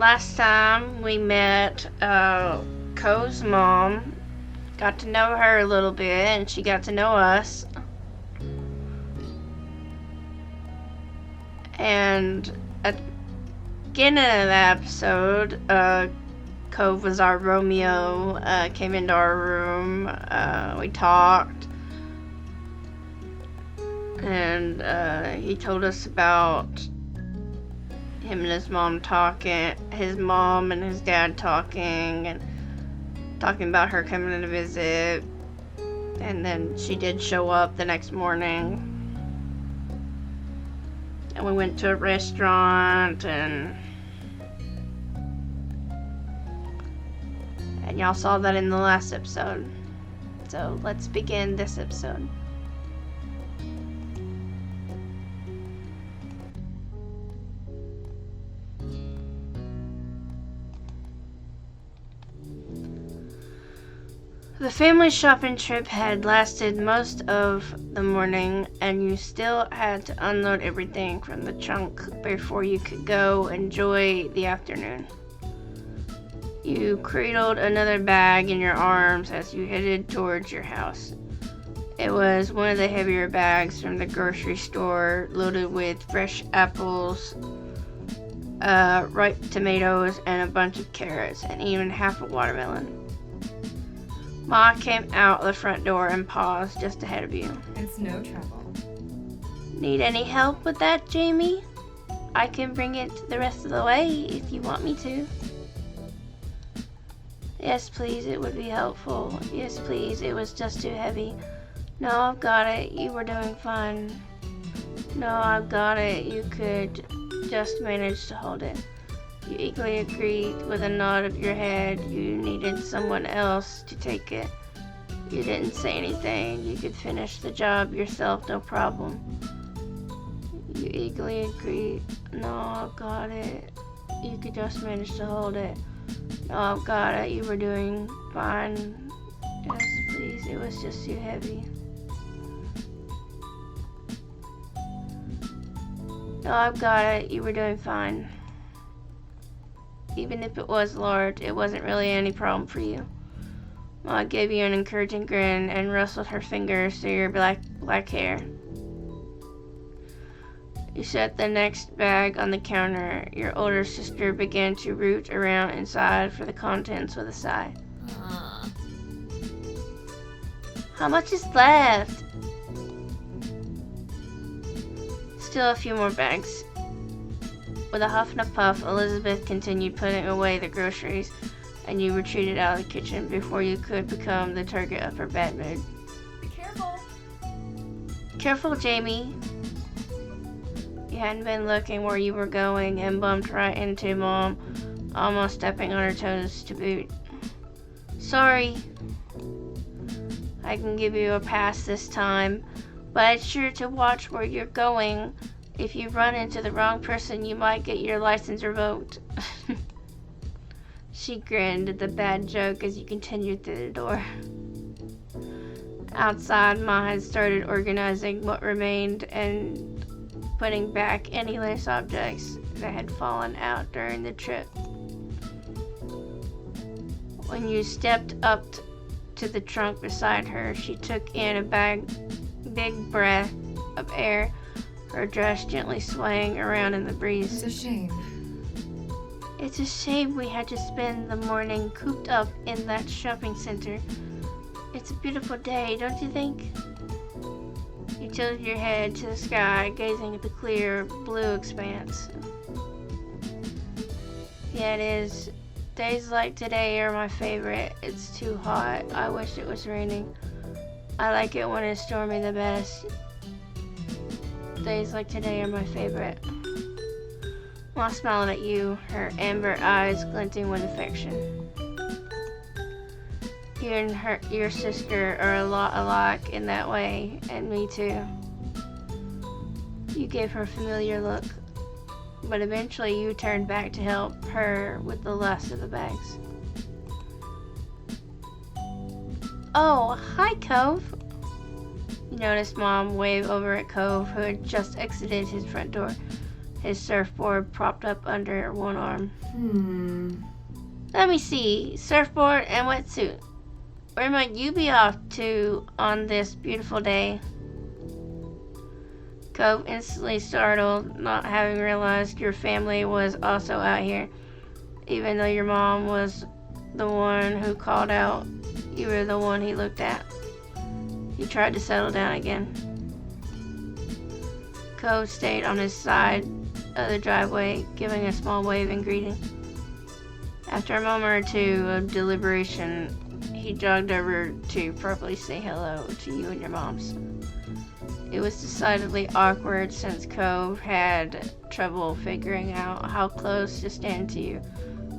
Last time we met Co's mom, got to know her a little bit, and she got to know us. And at the beginning of the episode, Cove was our Romeo, came into our room, we talked, and he told us about him and his mom talking, his mom and his dad talking, and talking about her coming to visit. And then she did show up the next morning, and we went to a restaurant, and y'all saw that in the last episode. So let's begin this episode. The family shopping trip had lasted most of the morning, and you still had to unload everything from the trunk before you could go enjoy the afternoon. You cradled another bag in your arms as you headed towards your house. It was one of the heavier bags from the grocery store, loaded with fresh apples, ripe tomatoes, and a bunch of carrots, and even half a watermelon. Ma came out the front door and paused just ahead of you. It's no trouble. Need any help with that, Jamie? I can bring it the rest of the way if you want me to. Yes, please, it would be helpful. Yes, please, it was just too heavy. No, I've got it. You were doing fine. No, I've got it. You could just manage to hold it. You eagerly agreed with a nod of your head. You needed someone else to take it. You didn't say anything. You could finish the job yourself, no problem. You eagerly agreed. No, I've got it. You could just manage to hold it. No, I've got it. You were doing fine. Yes, please. It was just too heavy. No, I've got it. You were doing fine. Even if it was large, it wasn't really any problem for you. Ma gave you an encouraging grin and rustled her fingers through your black hair. You set the next bag on the counter. Your older sister began to root around inside for the contents with a sigh. How much is left? Still a few more bags. With a huff and a puff, Elizabeth continued putting away the groceries, and you retreated out of the kitchen before you could become the target of her bad mood. Be careful. Careful, Jamie. You hadn't been looking where you were going and bumped right into Mom, almost stepping on her toes to boot. Sorry. I can give you a pass this time, but it's sure to watch where you're going. If you run into the wrong person, you might get your license revoked. She grinned at the bad joke as you continued through the door. Outside, Ma had started organizing what remained and putting back any loose objects that had fallen out during the trip. When you stepped up to the trunk beside her, she took in a big breath of air, her dress gently swaying around in the breeze. It's a shame. It's a shame we had to spend the morning cooped up in that shopping center. It's a beautiful day, don't you think? You tilted your head to the sky, gazing at the clear, blue expanse. Yeah, it is. Days like today are my favorite. It's too hot. I wish it was raining. I like it when it's stormy the best. Days like today are my favorite. Ma smiled at you, her amber eyes glinting with affection. You and your sister are a lot alike in that way, and me too. You gave her a familiar look, but eventually you turned back to help her with the last of the bags. Oh, hi, Cove. You noticed Mom wave over at Cove, who had just exited his front door. his surfboard propped up under one arm. Let me see. Surfboard and wetsuit. Where might you be off to on this beautiful day? Cove instantly startled, not having realized your family was also out here. Even though your mom was the one who called out, you were the one he looked at. He tried to settle down again. Cove stayed on his side of the driveway, giving a small wave in greeting. After a moment or two of deliberation, he jogged over to properly say hello to you and your moms. It was decidedly awkward since Cove had trouble figuring out how close to stand to you.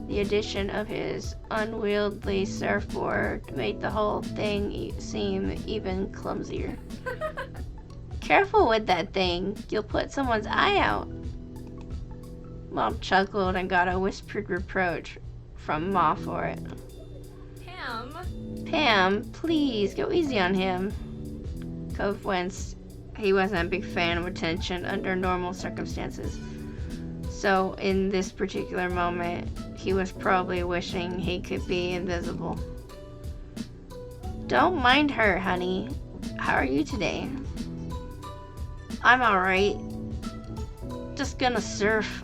The addition of his unwieldy surfboard made the whole thing seem even clumsier. Careful with that thing. You'll put someone's eye out. Mom chuckled and got a whispered reproach from Ma for it. Pam, please go easy on him. Cove winced. He wasn't a big fan of attention under normal circumstances. So in this particular moment, he was probably wishing he could be invisible. Don't mind her, honey. How are you today? I'm alright. Just gonna surf.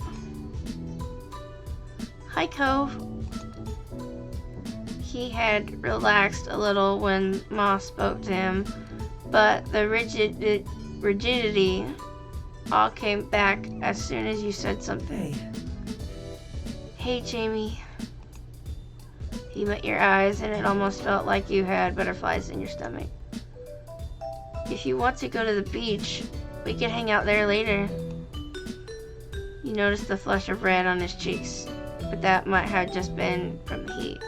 Hi, Cove. He had relaxed a little when Ma spoke to him, but the rigidity all came back as soon as you said something. Hey, Jamie. He met your eyes and it almost felt like you had butterflies in your stomach. If you want to go to the beach, we could hang out there later. You noticed the flush of red on his cheeks, but that might have just been from the heat.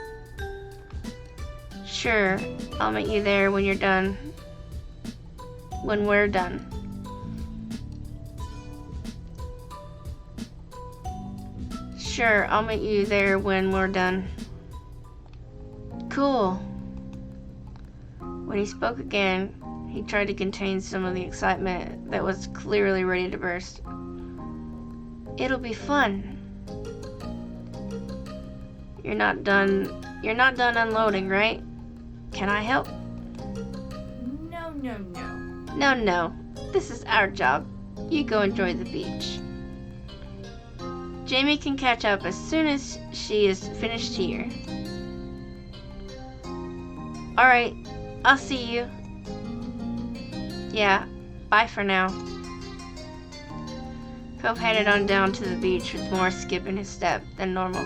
Sure, I'll meet you there when you're done. When we're done. Sure, I'll meet you there when we're done. Cool. When he spoke again, he tried to contain some of the excitement that was clearly ready to burst. It'll be fun. You're not done unloading, right? Can I help? No. This is our job. You go enjoy the beach. Jamie can catch up as soon as she is finished here. Alright, I'll see you. Yeah, bye for now. Cove headed on down to the beach with more skip in his step than normal.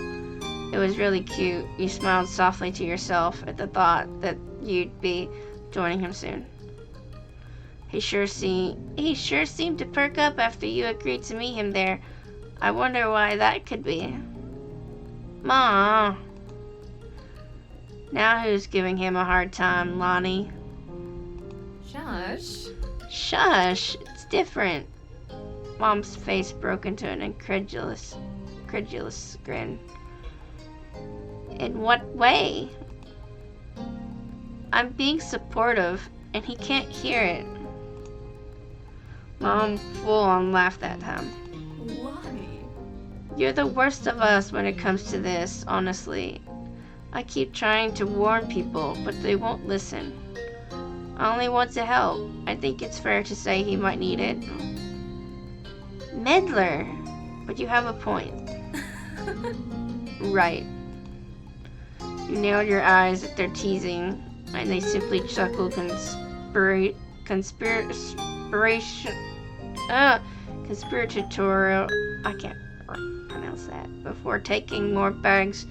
It was really cute. You smiled softly to yourself at the thought that you'd be joining him soon. He sure seemed to perk up after you agreed to meet him there. I wonder why that could be. Ma. Now who's giving him a hard time, Lonnie? Shush, it's different. Mom's face broke into an incredulous grin. In what way? I'm being supportive, and he can't hear it. Mom full-on laughed that time. Lonnie. You're the worst of us when it comes to this, honestly. I keep trying to warn people, but they won't listen. I only want to help. I think it's fair to say he might need it. Meddler! But you have a point. Right. You nailed your eyes at their teasing, and they simply chuckled conspiratorial, I can't pronounce that, before taking more bags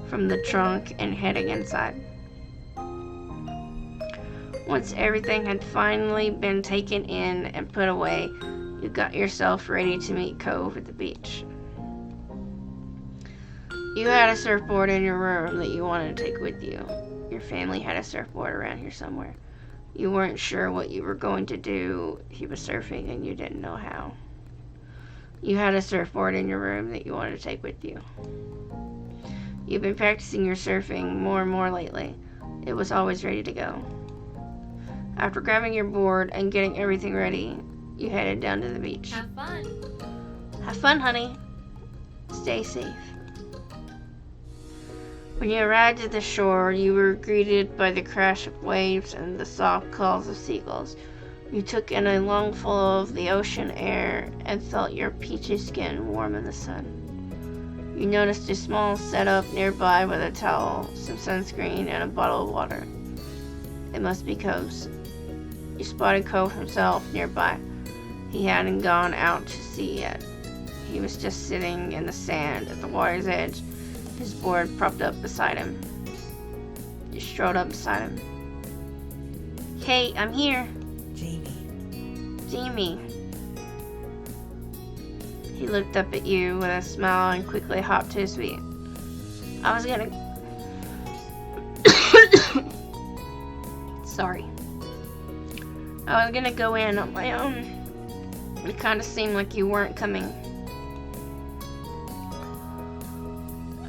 from the trunk and heading inside. Once everything had finally been taken in and put away, you got yourself ready to meet Cove at the beach. You had a surfboard in your room that you wanted to take with you. Your family had a surfboard around here somewhere. You weren't sure what you were going to do. He was surfing and you didn't know how. You had a surfboard in your room that you wanted to take with you. You've been practicing your surfing more and more lately. It was always ready to go. After grabbing your board and getting everything ready, you headed down to the beach. Have fun. Have fun, honey. Stay safe. When you arrived at the shore, you were greeted by the crash of waves and the soft calls of seagulls. You took in a lungful of the ocean air and felt your peachy skin warm in the sun. You noticed a small setup nearby with a towel, some sunscreen, and a bottle of water. It must be Cove's. You spotted Cove himself nearby. He hadn't gone out to sea yet. He was just sitting in the sand at the water's edge, his board propped up beside him. You strode up beside him. Hey, I'm here. Jamie. He looked up at you with a smile and quickly hopped to his feet. Sorry. I was gonna go in on my own. It kinda seemed like you weren't coming.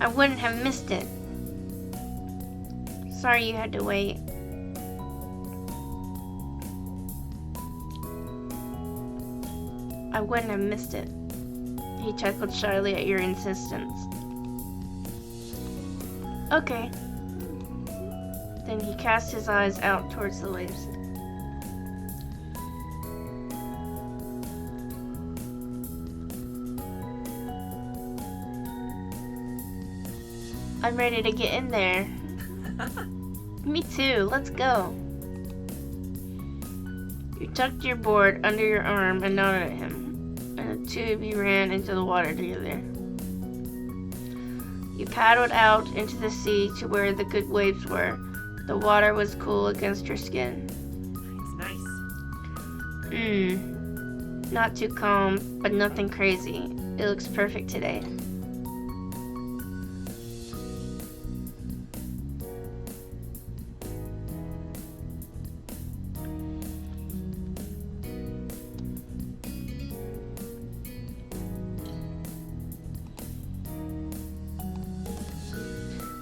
I wouldn't have missed it. Sorry you had to wait. I wouldn't have missed it. He chuckled shyly at your insistence. Okay. Then he cast his eyes out towards the waves. I'm ready to get in there. Me too, let's go. You tucked your board under your arm and nodded at him, and the two of you ran into the water together. You paddled out into the sea to where the good waves were. The water was cool against your skin. It's nice. Not too calm, but nothing crazy. It looks perfect today.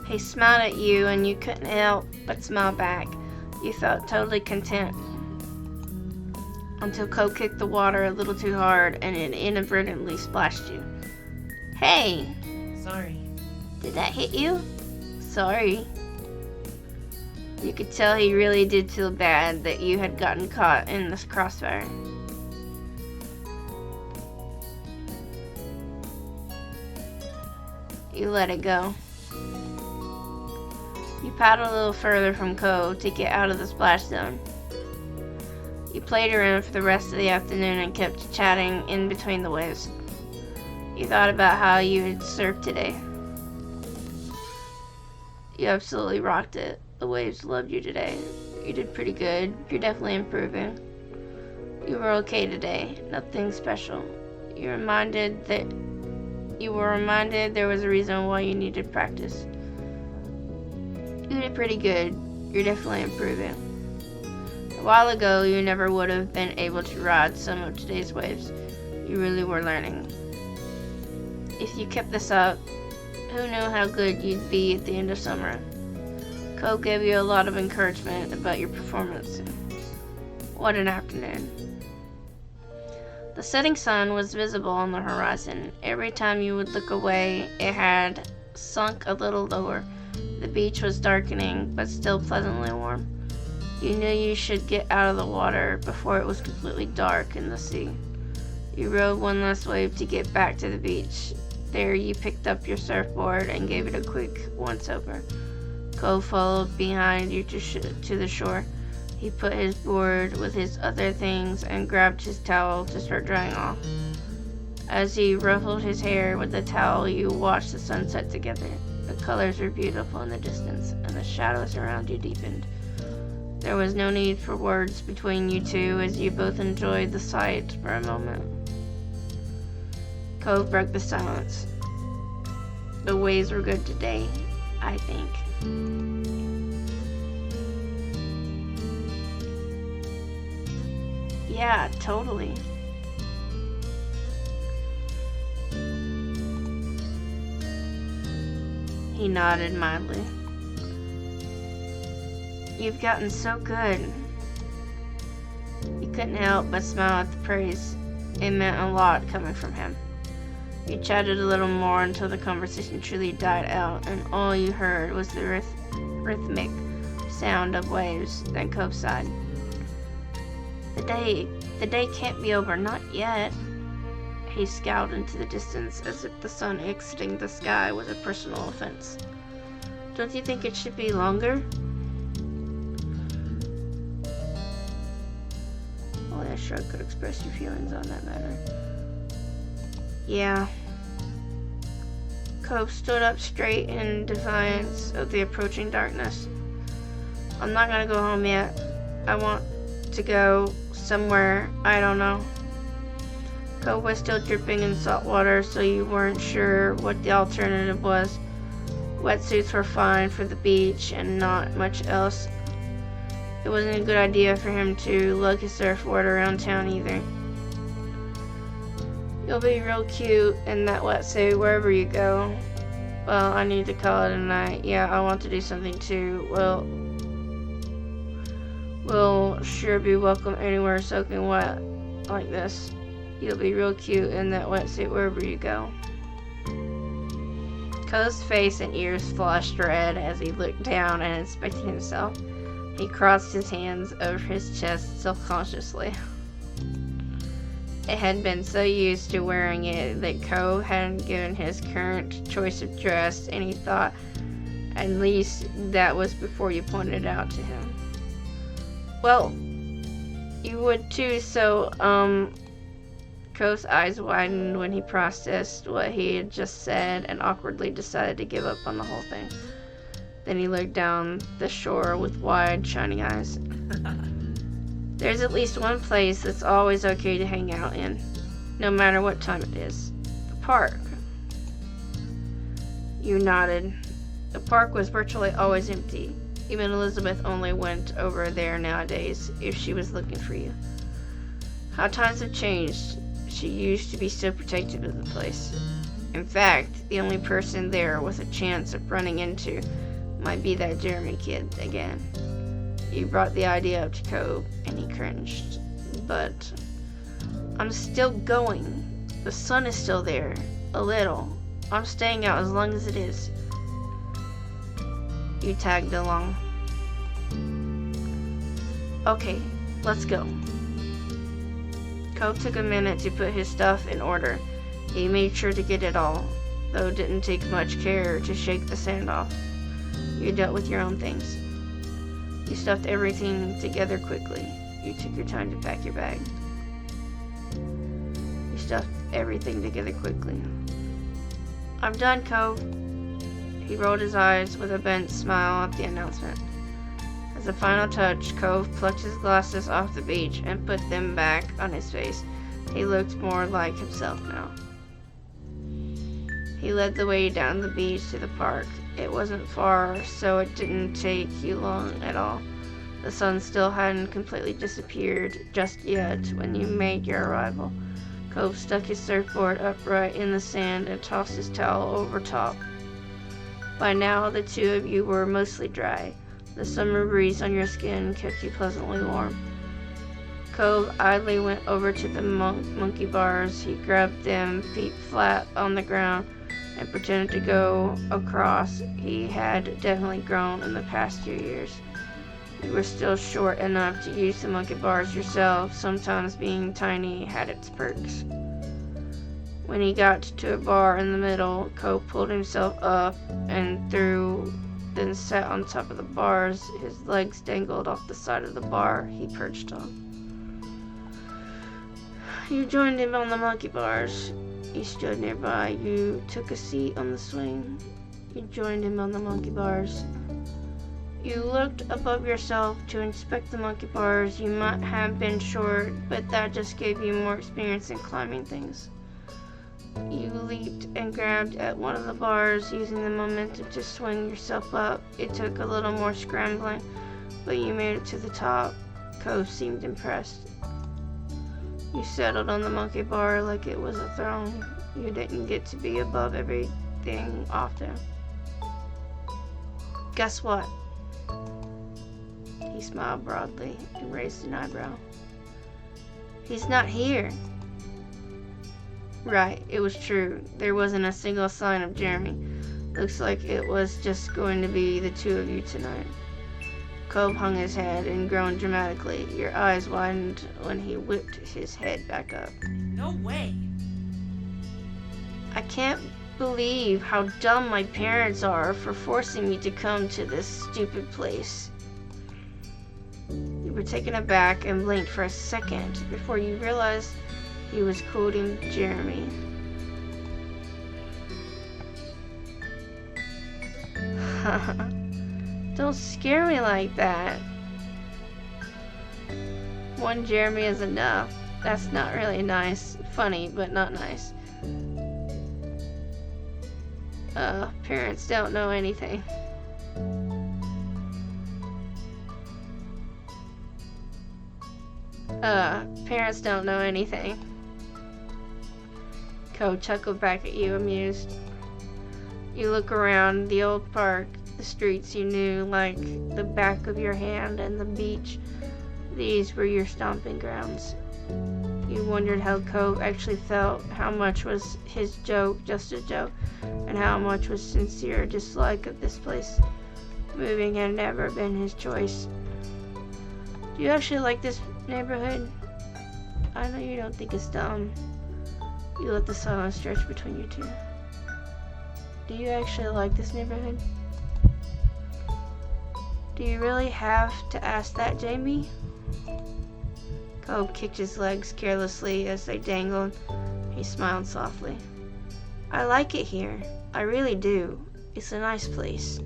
He smiled at you and you couldn't help but smile back. You felt totally content. Until Cove kicked the water a little too hard and it inadvertently splashed you. Hey! Sorry. Did that hit you? Sorry. You could tell he really did feel bad that you had gotten caught in this crossfire. You let it go. You paddled a little further from Cove to get out of the splash zone. You played around for the rest of the afternoon and kept chatting in between the waves. You thought about how you had surfed today. You absolutely rocked it. The waves loved you today. You did pretty good. You're definitely improving. You were okay today. Nothing special. You were reminded there was a reason why you needed practice. You did pretty good. You're definitely improving. A while ago, you never would have been able to ride some of today's waves. You really were learning. If you kept this up, who knew how good you'd be at the end of summer? Cove gave you a lot of encouragement about your performance. What an afternoon. The setting sun was visible on the horizon. Every time you would look away, it had sunk a little lower. The beach was darkening, but still pleasantly warm. You knew you should get out of the water before it was completely dark in the sea. You rode one last wave to get back to the beach. There you picked up your surfboard and gave it a quick once-over. Cove followed behind you to the shore. He put his board with his other things and grabbed his towel to start drying off. As he ruffled his hair with the towel, you watched the sunset together. The colors were beautiful in the distance, and the shadows around you deepened. There was no need for words between you two as you both enjoyed the sight for a moment. Cove broke the silence. The waves were good today, I think. Yeah, totally. He nodded mildly. You've gotten so good. You couldn't help but smile at the praise. It meant a lot coming from him. You chatted a little more until the conversation truly died out, and all you heard was the rhythmic sound of waves. Then Cove sighed. The day can't be over, not yet. He scowled into the distance as if the sun exiting the sky was a personal offense. Don't you think it should be longer? Only a shrug could express your feelings on that matter. Yeah. Cove stood up straight in defiance of the approaching darkness. I'm not gonna go home yet. I want to go somewhere, I don't know. Cove was still dripping in salt water, so you weren't sure what the alternative was. Wetsuits were fine for the beach and not much else. It wasn't a good idea for him to lug his surfboard around town either. You'll be real cute in that wetsuit wherever you go. Well, I need to call it a night. Yeah, I want to do something too. We'll sure be welcome anywhere soaking wet like this. You'll be real cute in that wetsuit wherever you go. Cove's face and ears flushed red as he looked down and inspected himself. He crossed his hands over his chest self-consciously. It had been so used to wearing it that Cove hadn't given his current choice of dress any thought. At least that was before you pointed it out to him. Well, you would too, so, Cove's eyes widened when he processed what he had just said and awkwardly decided to give up on the whole thing. Then he looked down the shore with wide, shining eyes. There's at least one place that's always okay to hang out in, no matter what time it is. The park. You nodded. The park was virtually always empty. Even Elizabeth only went over there nowadays if she was looking for you. How times have changed. She used to be so protective of the place. In fact, the only person there with a chance of running into might be that Jeremy kid again. You brought the idea up to Cove, and he cringed. But I'm still going. The sun is still there. A little. I'm staying out as long as it is. You tagged along. Okay, let's go. Cove took a minute to put his stuff in order. He made sure to get it all, though it didn't take much care to shake the sand off. You dealt with your own things. You stuffed everything together quickly. You took your time to pack your bag. You stuffed everything together quickly. I'm done, Cove. He rolled his eyes with a bent smile at the announcement. As a final touch, Cove plucked his glasses off the beach and put them back on his face. He looked more like himself now. He led the way down the beach to the park. It wasn't far, so it didn't take you long at all. The sun still hadn't completely disappeared just yet when you made your arrival. Cove stuck his surfboard upright in the sand and tossed his towel over top. By now, the two of you were mostly dry. The summer breeze on your skin kept you pleasantly warm. Cove idly went over to the monkey bars. He grabbed them feet flat on the ground and pretended to go across. He had definitely grown in the past few years. You were still short enough to use the monkey bars yourself. Sometimes being tiny had its perks. When he got to a bar in the middle, Cove pulled himself up and through, then sat on top of the bars. His legs dangled off the side of the bar he perched on. You joined him on the monkey bars. He stood nearby. You took a seat on the swing. You joined him on the monkey bars. You looked above yourself to inspect the monkey bars. You might have been short, but that just gave you more experience in climbing things. You leaped and grabbed at one of the bars, using the momentum to swing yourself up. It took a little more scrambling, but you made it to the top. Cove seemed impressed. You settled on the monkey bar like it was a throne. You didn't get to be above everything often. Guess what? He smiled broadly and raised an eyebrow. He's not here. Right, it was true. There wasn't a single sign of Jeremy. Looks like it was just going to be the two of you tonight. Cove hung his head and groaned dramatically. Your eyes widened when he whipped his head back up. No way. I can't believe how dumb my parents are for forcing me to come to this stupid place. You were taken aback and blinked for a second before you realized he was quoting Jeremy. Don't scare me like that. One Jeremy is enough. That's not really nice. Funny, but not nice. Parents don't know anything. Parents don't know anything. Cove chuckled back at you, amused. You look around the old park, the streets you knew like the back of your hand, and the beach. These were your stomping grounds. You wondered how Cove actually felt, how much was his joke just a joke, and how much was sincere dislike of this place. Moving had never been his choice. Do you actually like this neighborhood? I know you don't think it's dumb. You let the silence stretch between you two. Do you actually like this neighborhood? Do you really have to ask that, Jamie? Cove kicked his legs carelessly as they dangled. He smiled softly. I like it here. I really do. It's a nice place.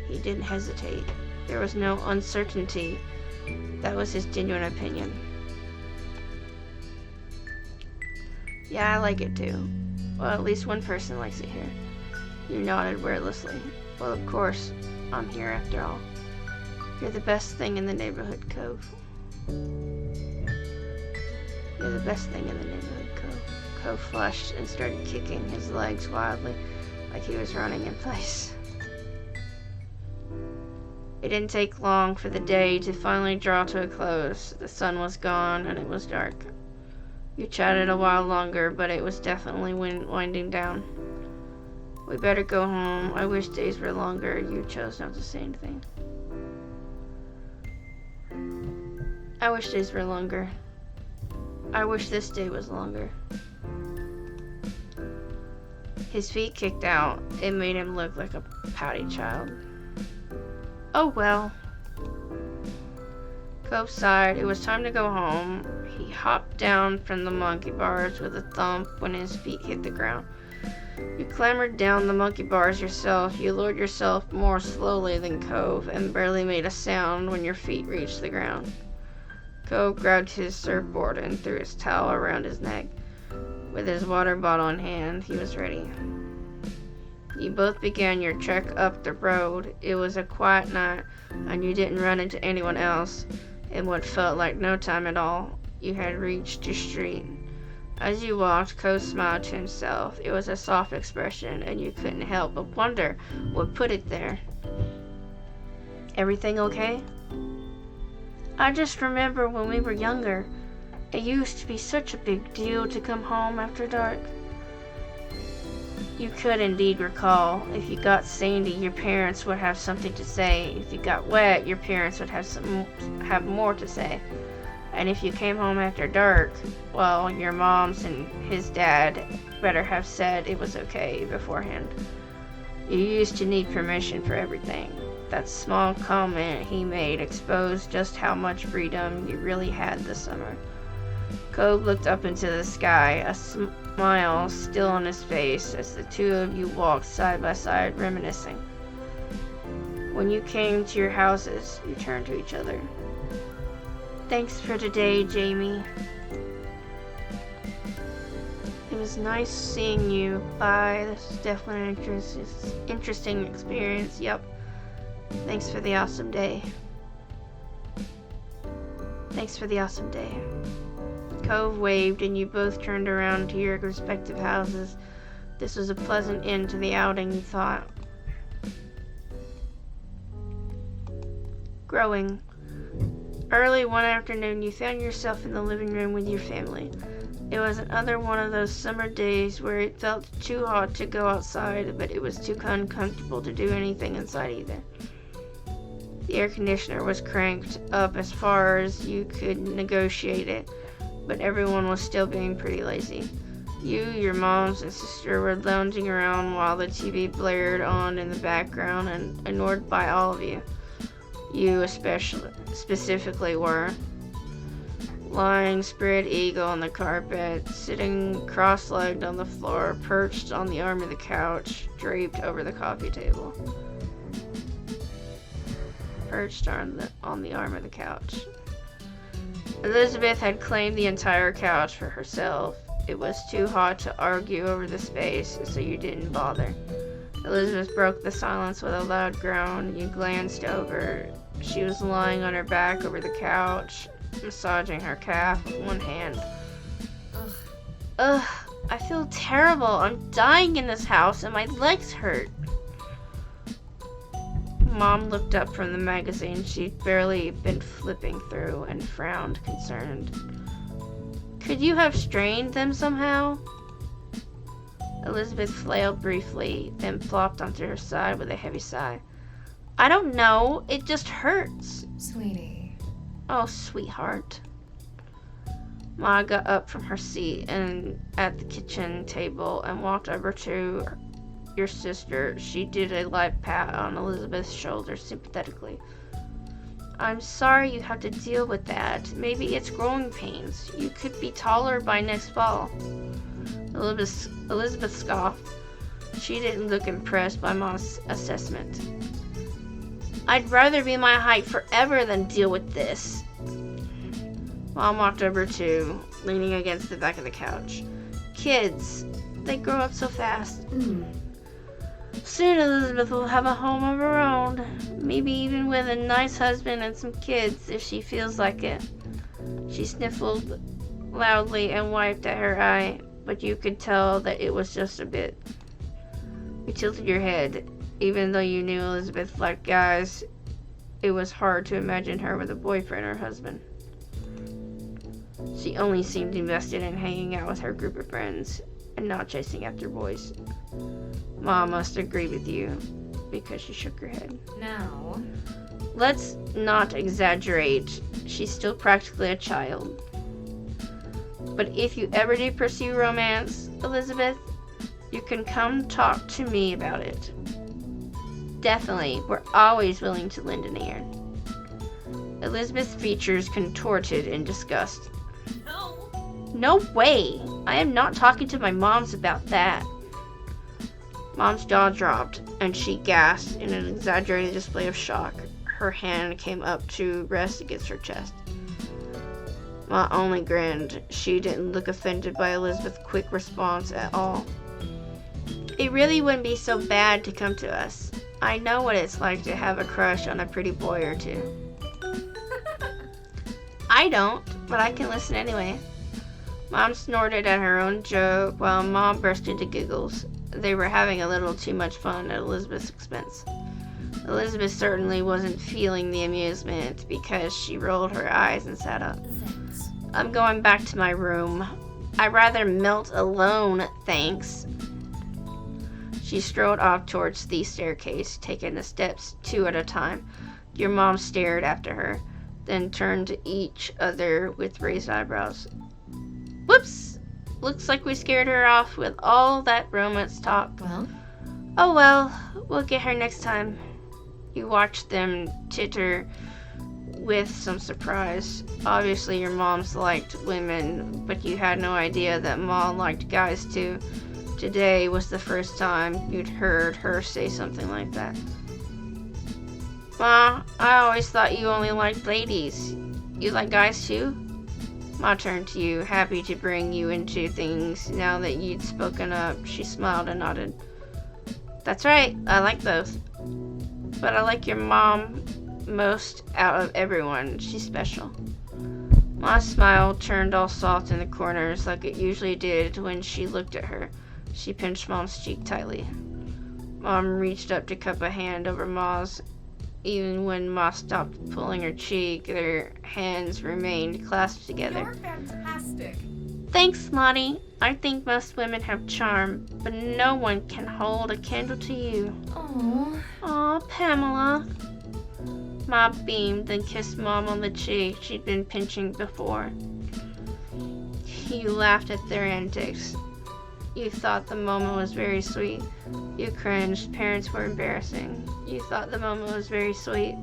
He didn't hesitate. There was no uncertainty. That was his genuine opinion. Yeah, I like it too. Well, at least one person likes it here. You nodded wordlessly. Well, of course, I'm here after all. You're the best thing in the neighborhood, Cove. You're the best thing in the neighborhood, Cove. Cove flushed and started kicking his legs wildly, like he was running in place. It didn't take long for the day to finally draw to a close. The sun was gone and it was dark. You chatted a while longer, but it was definitely winding down. We better go home. I wish days were longer. You chose not to say anything. I wish days were longer. I wish this day was longer. His feet kicked out. It made him look like a pouty child. Oh well. Cove sighed. It was time to go home. He hopped down from the monkey bars with a thump when his feet hit the ground. You clambered down the monkey bars yourself. You lowered yourself more slowly than Cove and barely made a sound when your feet reached the ground. Cove grabbed his surfboard and threw his towel around his neck. With his water bottle in hand, he was ready. You both began your trek up the road. It was a quiet night, and you didn't run into anyone else. In what felt like no time at all, you had reached your street. As you walked, Cove smiled to himself. It was a soft expression, and you couldn't help but wonder what put it there. Everything okay? I just remember when we were younger, it used to be such a big deal to come home after dark. You could indeed recall. If you got sandy, your parents would have something to say. If you got wet, your parents would have more to say. And if you came home after dark, well, your mom's and his dad better have said it was okay beforehand. You used to need permission for everything. That small comment he made exposed just how much freedom you really had this summer. Cove looked up into the sky, a smile still on his face as the two of you walked side by side, reminiscing. When you came to your houses, you turned to each other. Thanks for today, Jamie. It was nice seeing you. Bye. This is definitely an interesting experience. Yep. Thanks for the awesome day. Thanks for the awesome day. Cove waved and you both turned around to your respective houses. This was a pleasant end to the outing, you thought. Growing. Early one afternoon, you found yourself in the living room with your family. It was another one of those summer days where it felt too hot to go outside, but it was too uncomfortable to do anything inside either. The air conditioner was cranked up as far as you could negotiate it, but everyone was still being pretty lazy. You, your moms, and sister were lounging around while the TV blared on in the background and ignored by all of you. You specifically were. Lying spread eagle on the carpet, sitting cross-legged on the floor, perched on the arm of the couch, draped over the coffee table. Perched on the arm of the couch. Elizabeth had claimed the entire couch for herself. It was too hot to argue over the space, so you didn't bother. Elizabeth broke the silence with a loud groan. You glanced over. She was lying on her back over the couch, massaging her calf with one hand. Ugh, I feel terrible. I'm dying in this house and my legs hurt. Mom looked up from the magazine she'd barely been flipping through and frowned, concerned. Could you have strained them somehow? Elizabeth flailed briefly, then flopped onto her side with a heavy sigh. I don't know. It just hurts. Sweetie. Oh, sweetheart. Ma got up from her seat and at the kitchen table and walked over to your sister. She did a light pat on Elizabeth's shoulder sympathetically. I'm sorry you have to deal with that. Maybe it's growing pains. You could be taller by next fall. Elizabeth scoffed. She didn't look impressed by Ma's assessment. I'd rather be my height forever than deal with this. Mom walked over too, leaning against the back of the couch. Kids, they grow up so fast. Soon Elizabeth will have a home of her own, maybe even with a nice husband and some kids if she feels like it. She sniffled loudly and wiped at her eye, but you could tell that it was just a bit. You tilted your head. Even though you knew Elizabeth liked guys, it was hard to imagine her with a boyfriend or husband. She only seemed invested in hanging out with her group of friends and not chasing after boys. Mom must agree with you, because she shook her head. Now, let's not exaggerate. She's still practically a child. But if you ever do pursue romance, Elizabeth, you can come talk to me about it. Definitely, we're always willing to lend an ear. Elizabeth's features contorted in disgust. No way! I am not talking to my moms about that. Mom's jaw dropped, and she gasped in an exaggerated display of shock. Her hand came up to rest against her chest. Ma only grinned. She didn't look offended by Elizabeth's quick response at all. It really wouldn't be so bad to come to us. I know what it's like to have a crush on a pretty boy or two. I don't, but I can listen anyway. Mom snorted at her own joke while Mom burst into giggles. They were having a little too much fun at Elizabeth's expense. Elizabeth certainly wasn't feeling the amusement because she rolled her eyes and sat up. thanks. I'm going back to my room. I'd rather melt alone, thanks. She strode off towards the staircase, taking the steps 2 at a time. Your mom stared after her, then turned to each other with raised eyebrows. Whoops! Looks like we scared her off with all that romance talk. Well, Oh well, we'll get her next time. You watched them titter with some surprise. Obviously your moms liked women, but you had no idea that Mom liked guys too. Today was the first time you'd heard her say something like that. Ma, I always thought you only liked ladies. You like guys too? Ma turned to you, happy to bring you into things now that you'd spoken up. She smiled and nodded. That's right, I like both. But I like your mom most out of everyone. She's special. Ma's smile turned all soft in the corners like it usually did when she looked at her. She pinched Mom's cheek tightly. Mom reached up to cup a hand over Ma's. Even when Ma stopped pulling her cheek, their hands remained clasped together. you're fantastic. Thanks, Lottie. I think most women have charm, but no one can hold a candle to you. Aww. Aw, Pamela. Ma beamed, then kissed Mom on the cheek she'd been pinching before. You laughed at their antics. You thought the moment was very sweet. You cringed. Parents were embarrassing. You thought the moment was very sweet.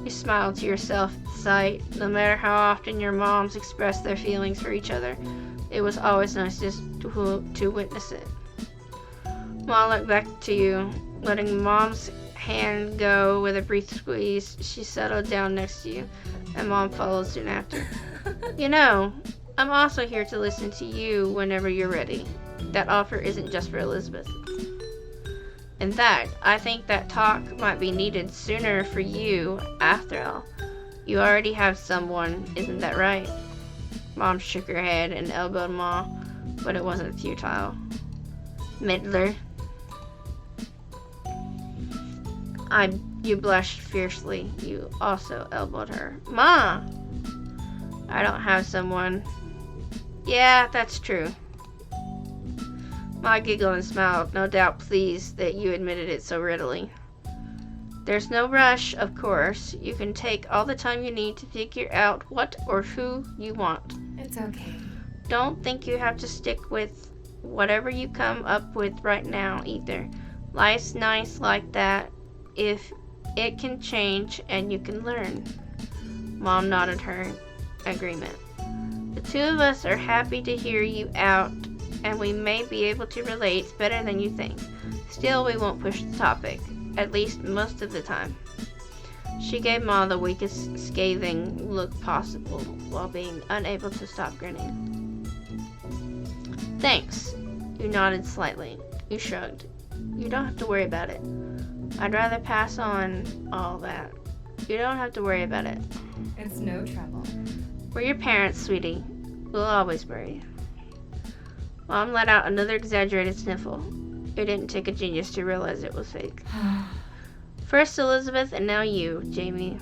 You smiled to yourself at the sight. No matter how often your moms expressed their feelings for each other, it was always nice just to witness it. Mom looked back to you, letting Mom's hand go with a brief squeeze. She settled down next to you, and Mom followed soon after. You know, I'm also here to listen to you whenever you're ready. That offer isn't just for Elizabeth. In fact, I think that talk might be needed sooner for you, after all. You already have someone, isn't that right? Mom shook her head and elbowed Ma, but it wasn't futile. Middler. You blushed fiercely. You also elbowed her. Ma! I don't have someone. Yeah, that's true. Ma giggled and smiled, no doubt pleased that you admitted it so readily. There's no rush, of course. You can take all the time you need to figure out what or who you want. It's okay. Don't think you have to stick with whatever you come up with right now, either. Life's nice like that if it can change and you can learn. Mom nodded her agreement. The two of us are happy to hear you out, and we may be able to relate better than you think. Still, we won't push the topic, at least most of the time. She gave Ma the weakest scathing look possible while being unable to stop grinning. Thanks. You nodded slightly. You shrugged. You don't have to worry about it. I'd rather pass on all that. You don't have to worry about it. It's no trouble. We're your parents, sweetie. We'll always worry. Mom let out another exaggerated sniffle. It didn't take a genius to realize it was fake. First Elizabeth, and now you, Jamie.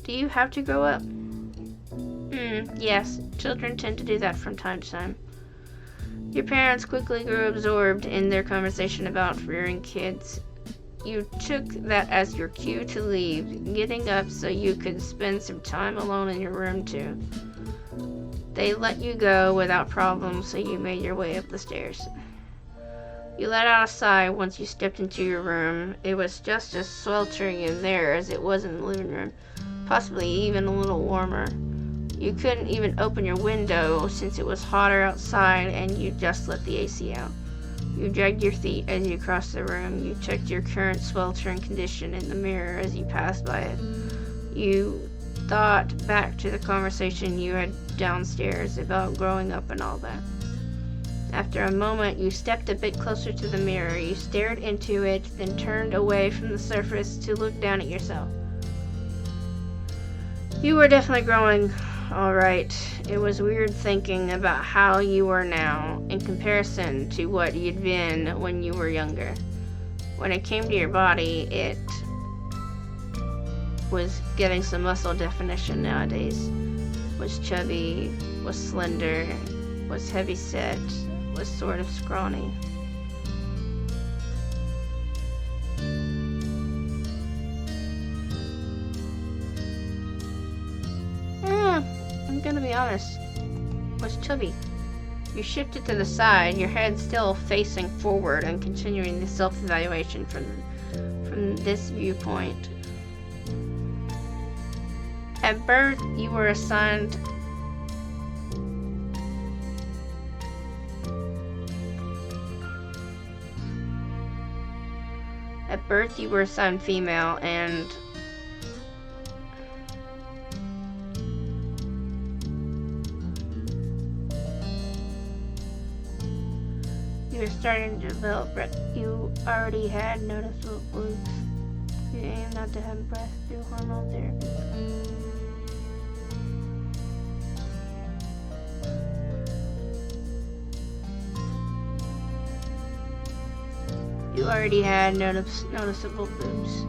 Do you have to grow up? Yes. Children tend to do that from time to time. Your parents quickly grew absorbed in their conversation about rearing kids. You took that as your cue to leave, getting up so you could spend some time alone in your room too. They let you go without problem, so you made your way up the stairs. You let out a sigh once you stepped into your room. It was just as sweltering in there as it was in the living room, possibly even a little warmer. You couldn't even open your window since it was hotter outside, and you just let the AC out. You dragged your feet as you crossed the room. You checked your current sweltering condition in the mirror as you passed by it. You thought back to the conversation you had downstairs about growing up and all that. After a moment, you stepped a bit closer to the mirror. You stared into it, then turned away from the surface to look down at yourself. You were definitely growing, all right. It was weird thinking about how you were now in comparison to what you'd been when you were younger. When it came to your body, it was getting some muscle definition nowadays. Was chubby, was slender, was heavy set, was sort of scrawny. I'm gonna be honest, was chubby. You shifted to the side, your head still facing forward and continuing the self-evaluation from this viewpoint. At birth, you were assigned female, and you were starting to develop breast. You already had noticeable boobs. You aim not to have breasts through hormone therapy. You already had noticeable boobs.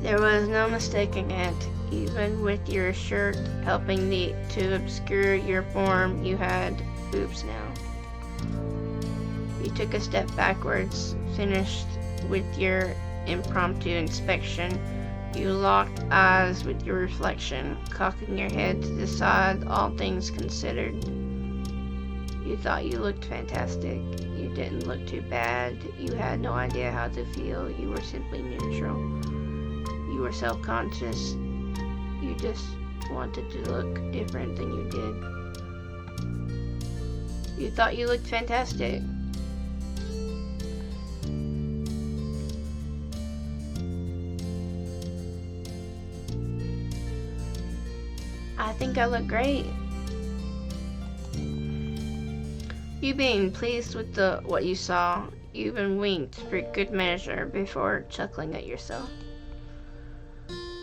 There was no mistaking it. Even with your shirt helping to obscure your form, you had boobs now. You took a step backwards, finished with your impromptu inspection. You locked eyes with your reflection, cocking your head to the side, all things considered. You thought you looked fantastic. You didn't look too bad. You had no idea how to feel. You were simply neutral. You were self-conscious. You just wanted to look different than you did. You thought you looked fantastic. I think I look great. You being pleased with what you saw, you even winked for good measure before chuckling at yourself.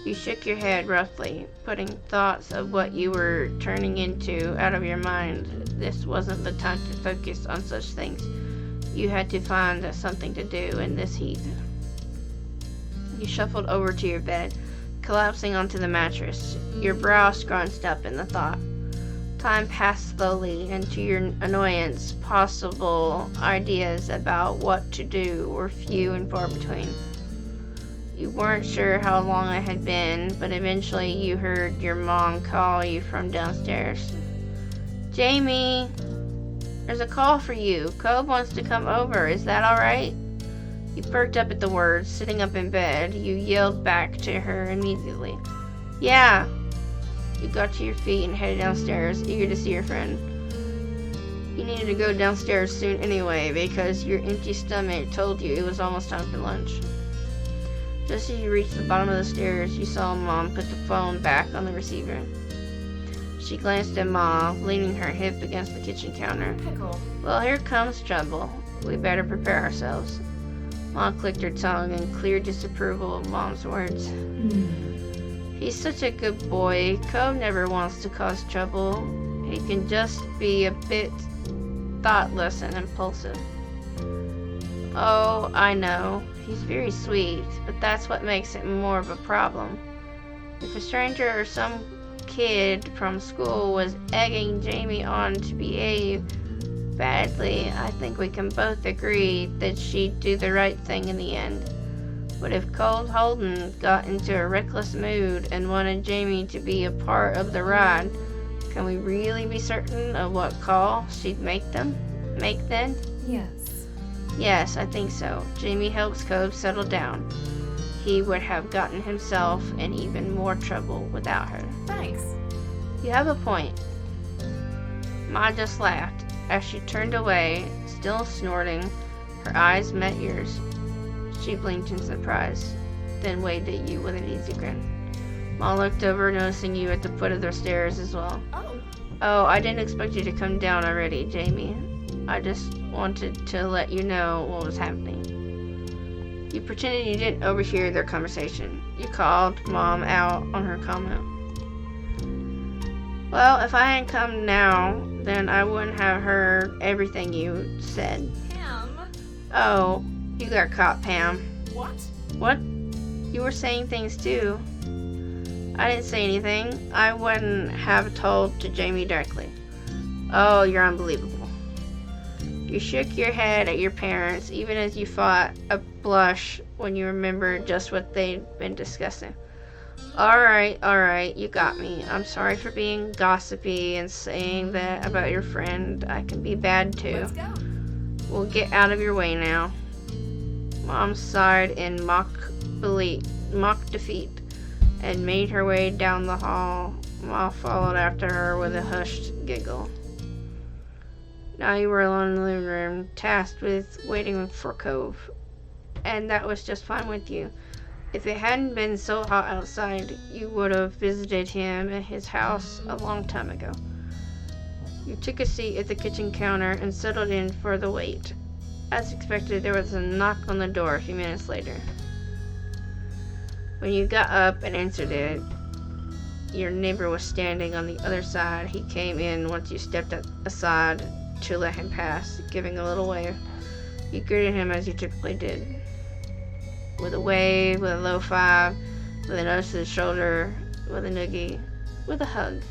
You shook your head roughly, putting thoughts of what you were turning into out of your mind. This wasn't the time to focus on such things. You had to find something to do in this heat. You shuffled over to your bed, collapsing onto the mattress, your brow scrunched up in the thought. Time passed slowly, and to your annoyance, possible ideas about what to do were few and far between. You weren't sure how long it had been, but eventually you heard your mom call you from downstairs. Jamie, there's a call for you. Cobb wants to come over. Is that all right? You perked up at the words. Sitting up in bed, you yelled back to her immediately. Yeah. You got to your feet and headed downstairs, eager to see your friend. You needed to go downstairs soon anyway, because your empty stomach told you it was almost time for lunch. Just as you reached the bottom of the stairs, you saw Mom put the phone back on the receiver. She glanced at Mom, leaning her hip against the kitchen counter. Pickle. Well, here comes trouble. We better prepare ourselves. Mom clicked her tongue in clear disapproval of Mom's words. He's such a good boy. Cobb never wants to cause trouble. He can just be a bit thoughtless and impulsive. Oh, I know. He's very sweet, but that's what makes it more of a problem. If a stranger or some kid from school was egging Jamie on to behave badly, I think we can both agree that she'd do the right thing in the end. But if Cold Holden got into a reckless mood and wanted Jamie to be a part of the ride, can we really be certain of what call she'd make then? Yes. Yes, I think so. Jamie helps Cobb settle down. He would have gotten himself in even more trouble without her. Thanks. You have a point. Ma just laughed. As she turned away, still snorting, her eyes met yours. She blinked in surprise, then waved at you with an easy grin. Ma looked over, noticing you at the foot of the stairs as well. Oh, I didn't expect you to come down already, Jamie. I just wanted to let you know what was happening. You pretended you didn't overhear their conversation. You called Mom out on her comment. Well, if I hadn't come now, then I wouldn't have heard everything you said. Pam. Oh, you got caught, Pam. What? What? You were saying things too. I didn't say anything. I wouldn't have told to Jamie directly. Oh, you're unbelievable. You shook your head at your parents, even as you fought a blush when you remembered just what they'd been discussing. Alright, you got me. I'm sorry for being gossipy and saying that about your friend. I can be bad too. Let's go. We'll get out of your way now. Mom sighed in mock defeat and made her way down the hall. Ma followed after her with a hushed giggle. Now you were alone in the living room, tasked with waiting for Cove. And that was just fine with you. If it hadn't been so hot outside, you would have visited him at his house a long time ago. You took a seat at the kitchen counter and settled in for the wait. As expected, there was a knock on the door a few minutes later. When you got up and answered it, your neighbor was standing on the other side. He came in once you stepped aside to let him pass, giving a little wave. You greeted him as you typically did. With a wave, with a low five, with a nudge to the shoulder, with a noogie, with a hug.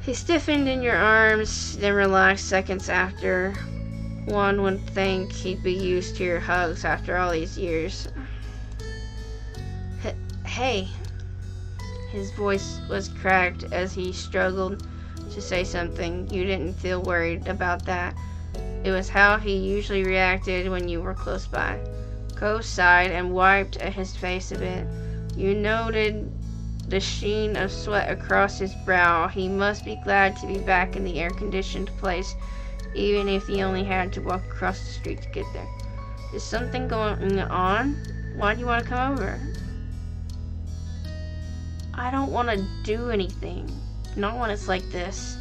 He stiffened in your arms, then relaxed seconds after. One would think he'd be used to your hugs after all these years. Hey. His voice was cracked as he struggled to say something. You didn't feel worried about that. It was how he usually reacted when you were close by. Cove sighed and wiped at his face a bit. You noted the sheen of sweat across his brow. He must be glad to be back in the air-conditioned place, even if he only had to walk across the street to get there. Is something going on? Why do you want to come over? I don't want to do anything. Not when it's like this.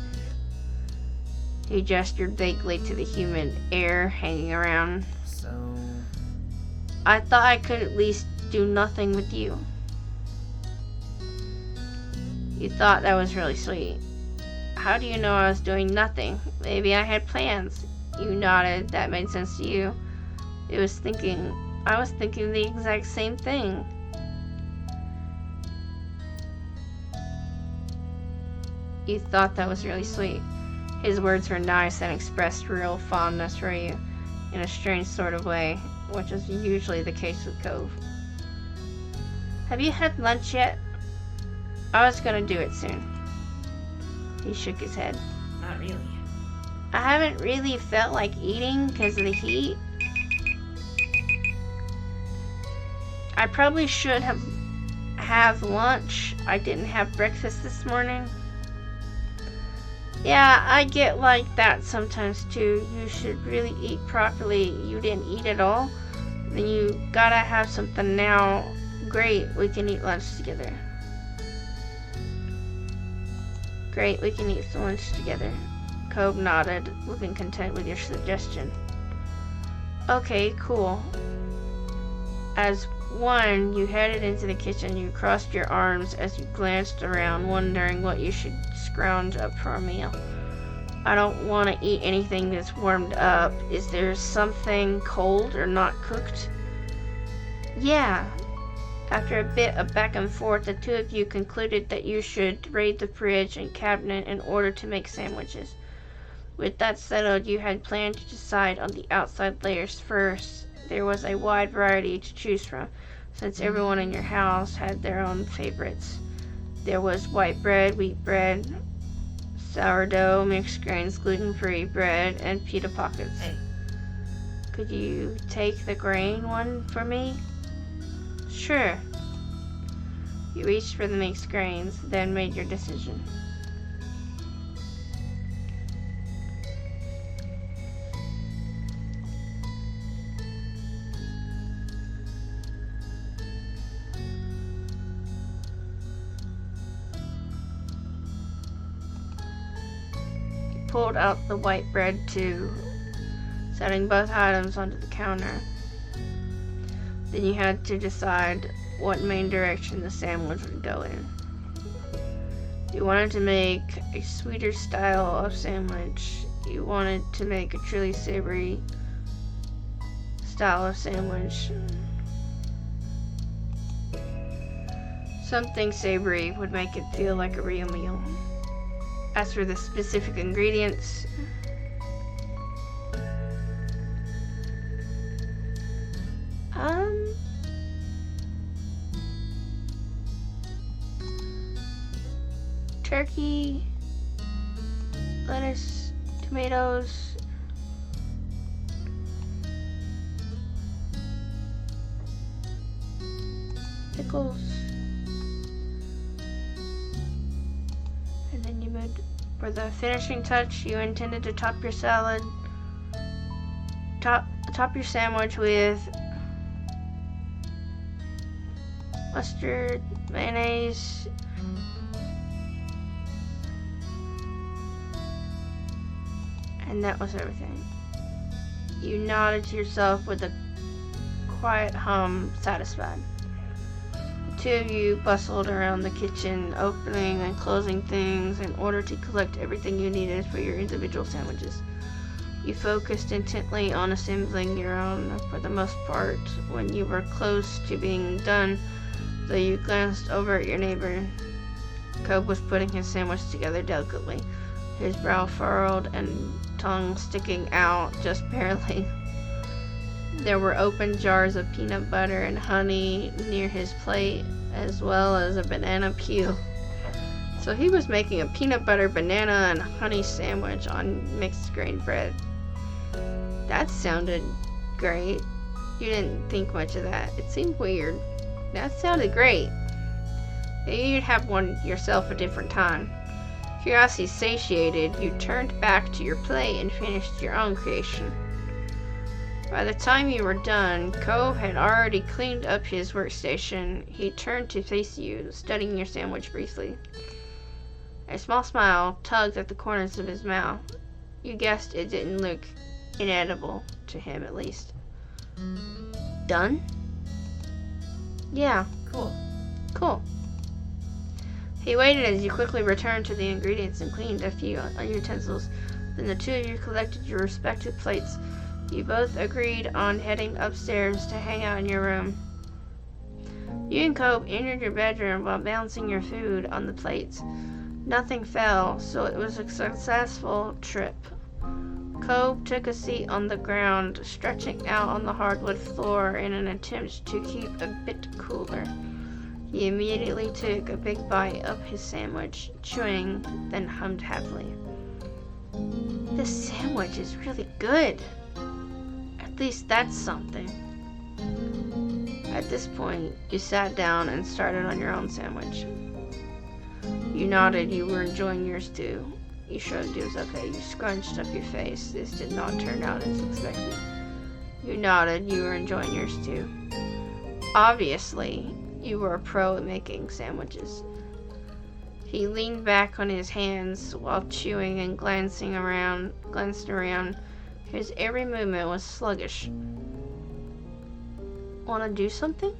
He gestured vaguely to the humid air hanging around. So... I thought I could at least do nothing with you. You thought that was really sweet. How do you know I was doing nothing? Maybe I had plans. You nodded. That made sense to you. I was thinking the exact same thing. You thought that was really sweet. His words were nice and expressed real fondness for you, in a strange sort of way, which is usually the case with Cove. Have you had lunch yet? I was gonna do it soon. He shook his head. Not really. I haven't really felt like eating because of the heat. I probably should have lunch. I didn't have breakfast this morning. Yeah, I get like that sometimes too. You should really eat properly. You didn't eat at all? Then you gotta have something now. Great, we can eat lunch together. Great, we can eat lunch together. Cove nodded, looking content with your suggestion. Okay, cool. As one, you headed into the kitchen. You crossed your arms as you glanced around, wondering what you should scrounge up for a meal. I don't want to eat anything that's warmed up. Is there something cold or not cooked? Yeah. After a bit of back and forth, the two of you concluded that you should raid the fridge and cabinet in order to make sandwiches. With that settled, you had planned to decide on the outside layers first. There was a wide variety to choose from, since everyone in your house had their own favorites. There was white bread, wheat bread, sourdough, mixed grains, gluten-free bread, and pita pockets. Hey. Could you take the grain one for me? Sure. You reached for the mixed grains, then made your decision. Pulled out the white bread too, setting both items onto the counter. Then you had to decide what main direction the sandwich would go in. You wanted to make a sweeter style of sandwich. You wanted to make a truly savory style of sandwich. Something savory would make it feel like a real meal. As for the specific ingredients, turkey, lettuce, tomatoes, pickles, and then you moved. For the finishing touch, you intended to top your salad, top your sandwich with mustard, mayonnaise, and that was everything. You nodded to yourself with a quiet hum, satisfied. The two of you bustled around the kitchen, opening and closing things in order to collect everything you needed for your individual sandwiches. You focused intently on assembling your own. For the most part, when you were close to being done, though you glanced over at your neighbor. Cope was putting his sandwich together delicately, his brow furrowed and tongue sticking out just barely. There were open jars of peanut butter and honey near his plate, as well as a banana peel. So he was making a peanut butter, banana, and honey sandwich on mixed grain bread. That sounded great. You didn't think much of that. It seemed weird. That sounded great. Maybe you'd have one yourself a different time. Curiosity satiated, you turned back to your plate and finished your own creation. By the time you were done, Cove had already cleaned up his workstation. He turned to face you, studying your sandwich briefly. A small smile tugged at the corners of his mouth. You guessed it didn't look inedible, to him at least. Done? Yeah. Cool. He waited as you quickly returned to the ingredients and cleaned a few utensils. Then the two of you collected your respective plates. You both agreed on heading upstairs to hang out in your room. You and Cope entered your bedroom while balancing your food on the plates. Nothing fell, so it was a successful trip. Cope took a seat on the ground, stretching out on the hardwood floor in an attempt to keep a bit cooler. He immediately took a big bite of his sandwich, chewing, then hummed happily. This sandwich is really good. At least that's something. At this point, you sat down and started on your own sandwich. You nodded you were enjoying yours too. You shrugged it was okay. You scrunched up your face. This did not turn out as expected. You nodded you were enjoying yours too. Obviously, you were a pro at making sandwiches. He leaned back on his hands while chewing and glancing around. His every movement was sluggish. Want to do something?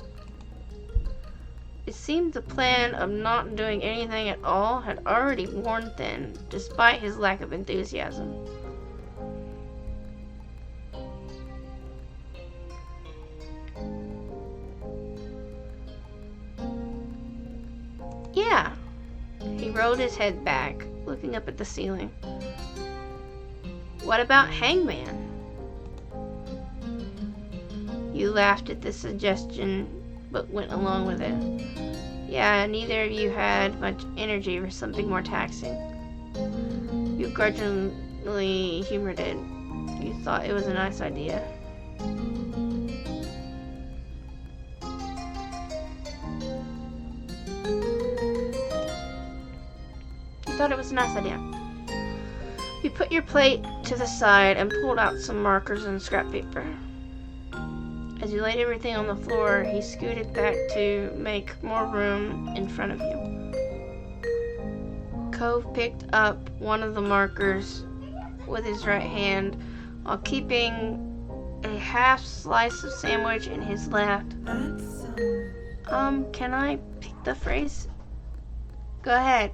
It seemed the plan of not doing anything at all had already worn thin, despite his lack of enthusiasm. Yeah. He rolled his head back, looking up at the ceiling. What about Hangman? You laughed at the suggestion, but went along with it. Yeah, neither of you had much energy for something more taxing. You grudgingly humored it. You thought it was a nice idea. You put your plate to the side and pulled out some markers and scrap paper. As you laid everything on the floor, he scooted back to make more room in front of you. Cove picked up one of the markers with his right hand while keeping a half slice of sandwich in his left. Can I pick the phrase? Go ahead.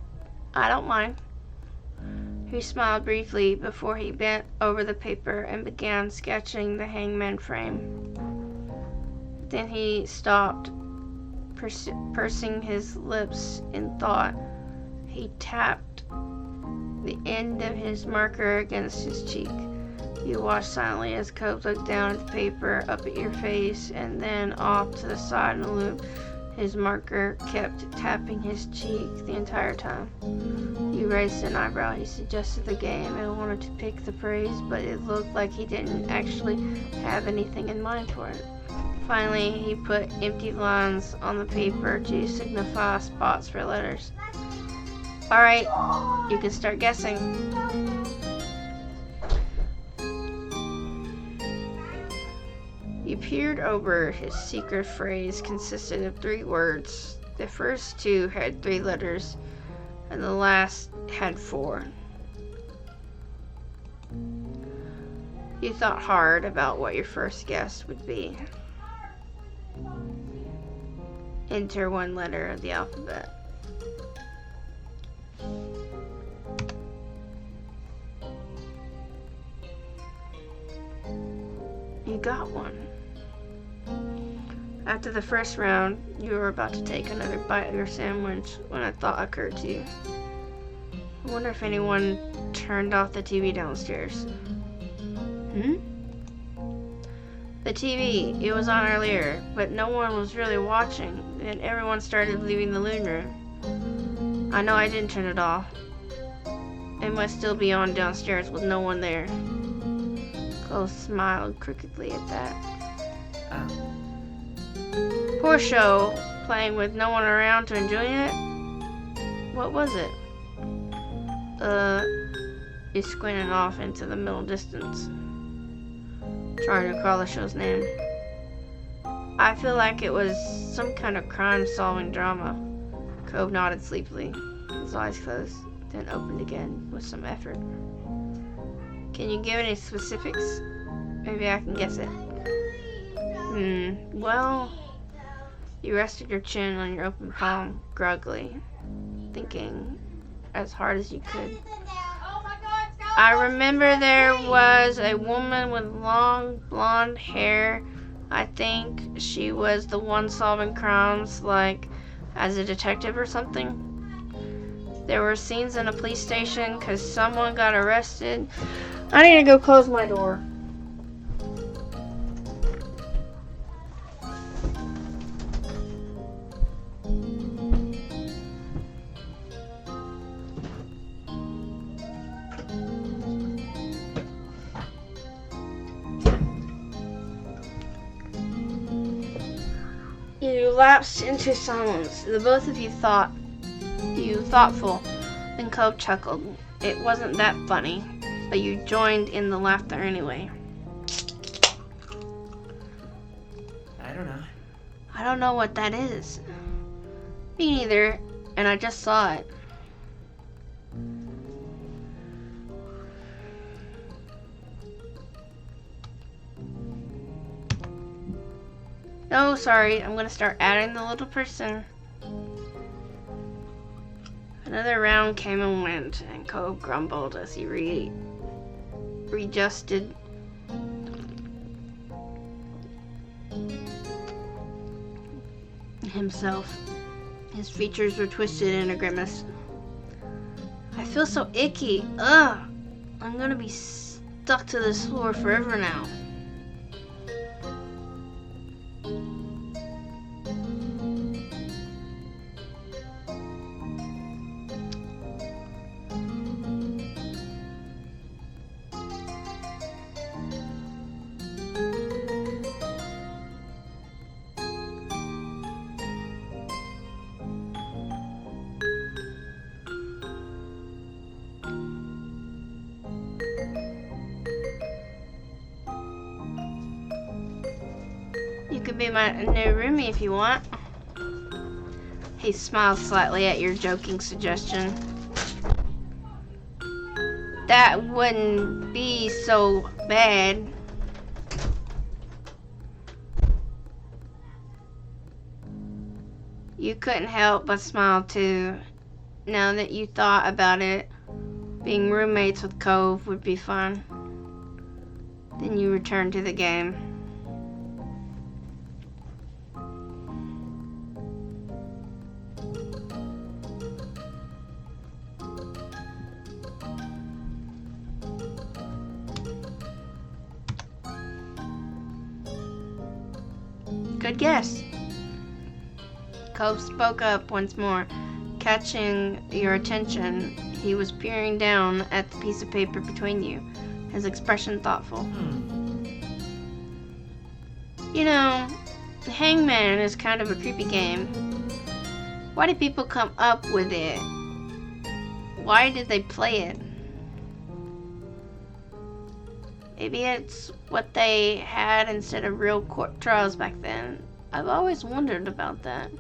I don't mind. He smiled briefly before he bent over the paper and began sketching the hangman frame. Then he stopped, pursing his lips in thought. He tapped the end of his marker against his cheek. You watched silently as Cope looked down at the paper, up at your face, and then off to the side in a loop. His marker kept tapping his cheek the entire time. You raised an eyebrow. He suggested the game and wanted to pick the phrase, but it looked like he didn't actually have anything in mind for it. Finally, he put empty lines on the paper to signify spots for letters. Alright, you can start guessing. You peered over. His secret phrase consisted of 3 words. The first 2 had 3 letters, and the last had 4. You thought hard about what your first guess would be. Enter 1 letter of the alphabet. You got one. After the first round, you were about to take another bite of your sandwich when a thought occurred to you. I wonder if anyone turned off the TV downstairs. The TV, it was on earlier, but no one was really watching, and everyone started leaving the living room. I know I didn't turn it off. It must still be on downstairs with no one there. Chloe smiled crookedly at that. Poor show, playing with no one around to enjoy it. What was it? He squinted off into the middle distance, trying to recall the show's name. I feel like it was some kind of crime-solving drama. Cove nodded sleepily, his eyes closed, then opened again with some effort. Can you give any specifics? Maybe I can guess it. Well, you rested your chin on your open palm, groggily, thinking as hard as you could. I remember there was a woman with long blonde hair. I think she was the one solving crimes, like as a detective or something. There were scenes in a police station because someone got arrested. I need to go close my door. You lapsed into silence. The both of you thoughtful. Then Cove chuckled. It wasn't that funny, but you joined in the laughter anyway. I don't know. I don't know what that is. Me neither, and I just saw it. No, sorry, I'm gonna start adding the little person. Another round came and went, and Cove grumbled as he readjusted himself. His features were twisted in a grimace. I feel so icky. Ugh! I'm gonna be stuck to this floor forever now. You could be my new roomie if you want. He smiled slightly at your joking suggestion. That wouldn't be so bad. You couldn't help but smile too. Now that you thought about it, being roommates with Cove would be fun. Then you returned to the game. Good guess. Cove spoke up once more, catching your attention. He was peering down at the piece of paper between you, his expression thoughtful. You know, Hangman is kind of a creepy game. Why did people come up with it? Why did they play it? Maybe it's what they had instead of real court trials back then. I've always wondered about that.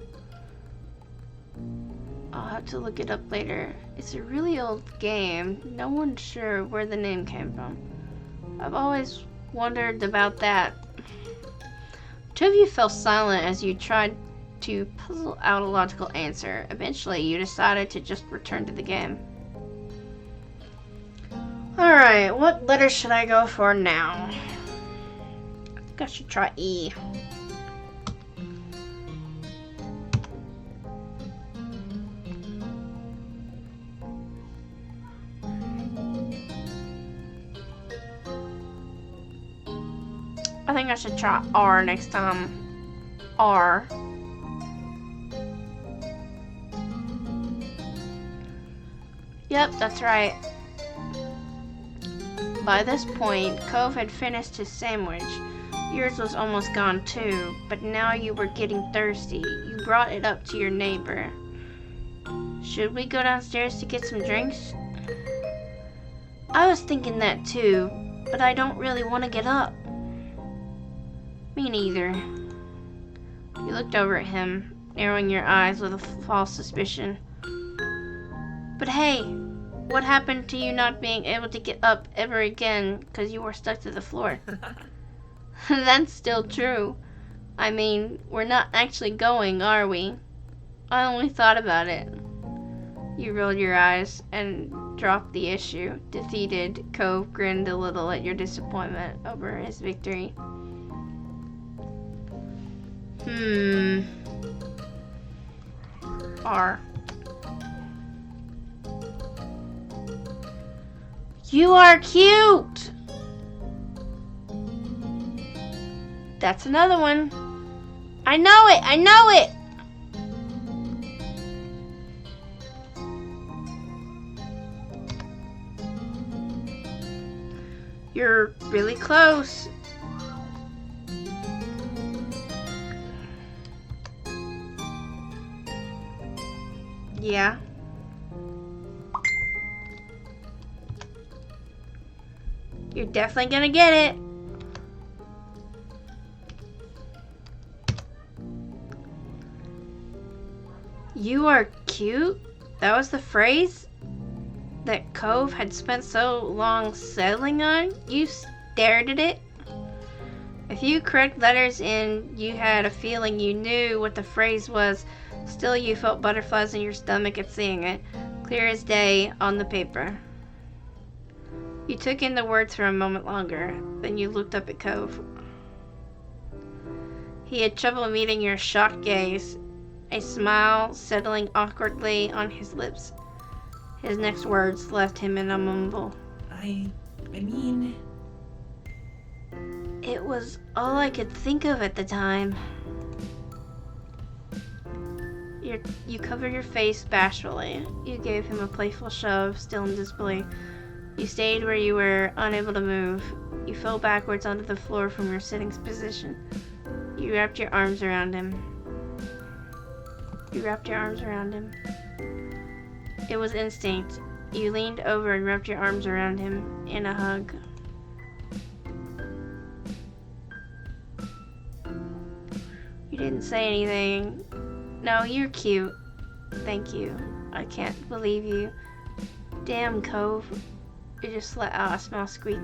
I'll have to look it up later. It's a really old game. No one's sure where the name came from. I've always wondered about that. Two of you fell silent as you tried to puzzle out a logical answer. Eventually, you decided to just return to the game. Alright, what letter should I go for now? I think I should try E. I think I should try R next time. R. Yep, that's right. By this point, Cove had finished his sandwich. Yours was almost gone too, but now you were getting thirsty. You brought it up to your neighbor. Should we go downstairs to get some drinks? I was thinking that too, but I don't really want to get up. Me neither. You looked over at him, narrowing your eyes with a false suspicion. But hey, what happened to you not being able to get up ever again because you were stuck to the floor? That's still true. I mean, we're not actually going, are we? I only thought about it. You rolled your eyes and dropped the issue. Defeated, Cove grinned a little at your disappointment over his victory. R. You are cute! That's another one. I know it! I know it! You're really close. Yeah. You're definitely gonna get it. You are cute? That was the phrase that Cove had spent so long settling on? You stared at it? A few correct letters in, you had a feeling you knew what the phrase was. Still, you felt butterflies in your stomach at seeing it, clear as day on the paper. You took in the words for a moment longer, then you looked up at Cove. He had trouble meeting your shocked gaze, a smile settling awkwardly on his lips. His next words left him in a mumble. I mean... It was all I could think of at the time. You covered your face bashfully. You gave him a playful shove, still in disbelief. You stayed where you were, unable to move. You fell backwards onto the floor from your sitting position. You wrapped your arms around him. It was instinct. You leaned over and wrapped your arms around him in a hug. You didn't say anything. No, you're cute. Thank you. I can't believe you. Damn, Cove. You just let out a small squeak.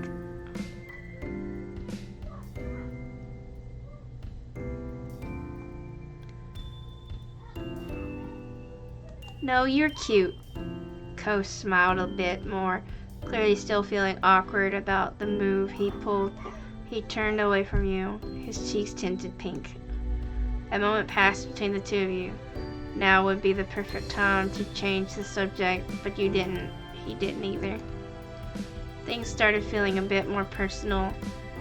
No, you're cute. Cove smiled a bit more, clearly still feeling awkward about the move he pulled. He turned away from you, his cheeks tinted pink. A moment passed between the two of you. Now would be the perfect time to change the subject, but you didn't. He didn't either. Things started feeling a bit more personal.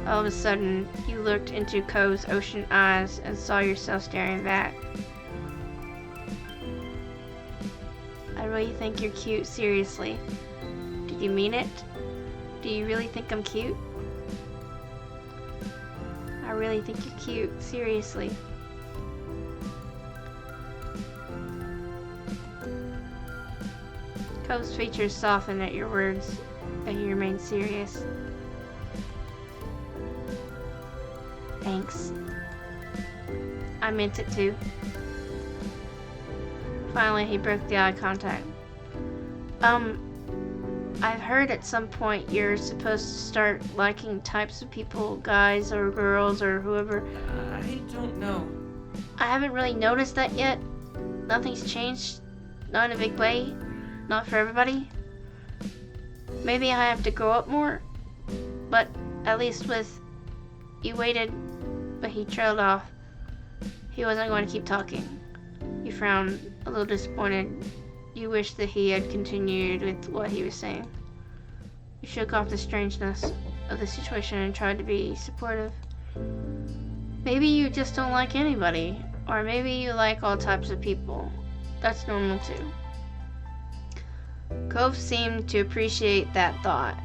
All of a sudden, you looked into Cove's ocean eyes and saw yourself staring back. I really think you're cute, seriously. Did you mean it? Do you really think I'm cute? I really think you're cute, seriously. Cove's features softened at your words, but he remained serious. Thanks. I meant it too. Finally, he broke the eye contact. I've heard at some point you're supposed to start liking types of people, guys or girls or whoever. I don't know. I haven't really noticed that yet. Nothing's changed. Not in a big way. Not for everybody. Maybe I have to grow up more. But at least with... You waited, but he trailed off. He wasn't going to keep talking. You frowned, a little disappointed. You wished that he had continued with what he was saying. You shook off the strangeness of the situation and tried to be supportive. Maybe you just don't like anybody, or maybe you like all types of people. That's normal too. Cove seemed to appreciate that thought.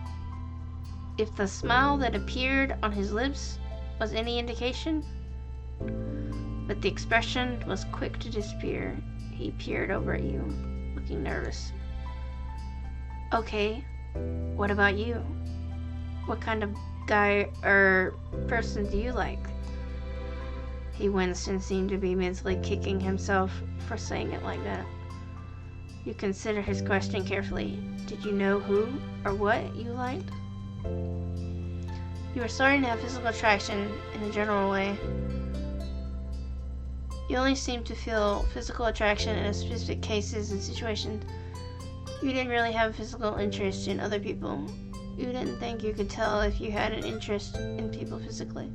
If the smile that appeared on his lips was any indication, but the expression was quick to disappear. He peered over at you, looking nervous. Okay, what about you? What kind of guy or person do you like? He winced and seemed to be mentally kicking himself for saying it like that. You considered his question carefully. Did you know who or what you liked? You were starting to have physical attraction in a general way. You only seemed to feel physical attraction in specific cases and situations. You didn't really have a physical interest in other people. You didn't think you could tell if you had an interest in people physically.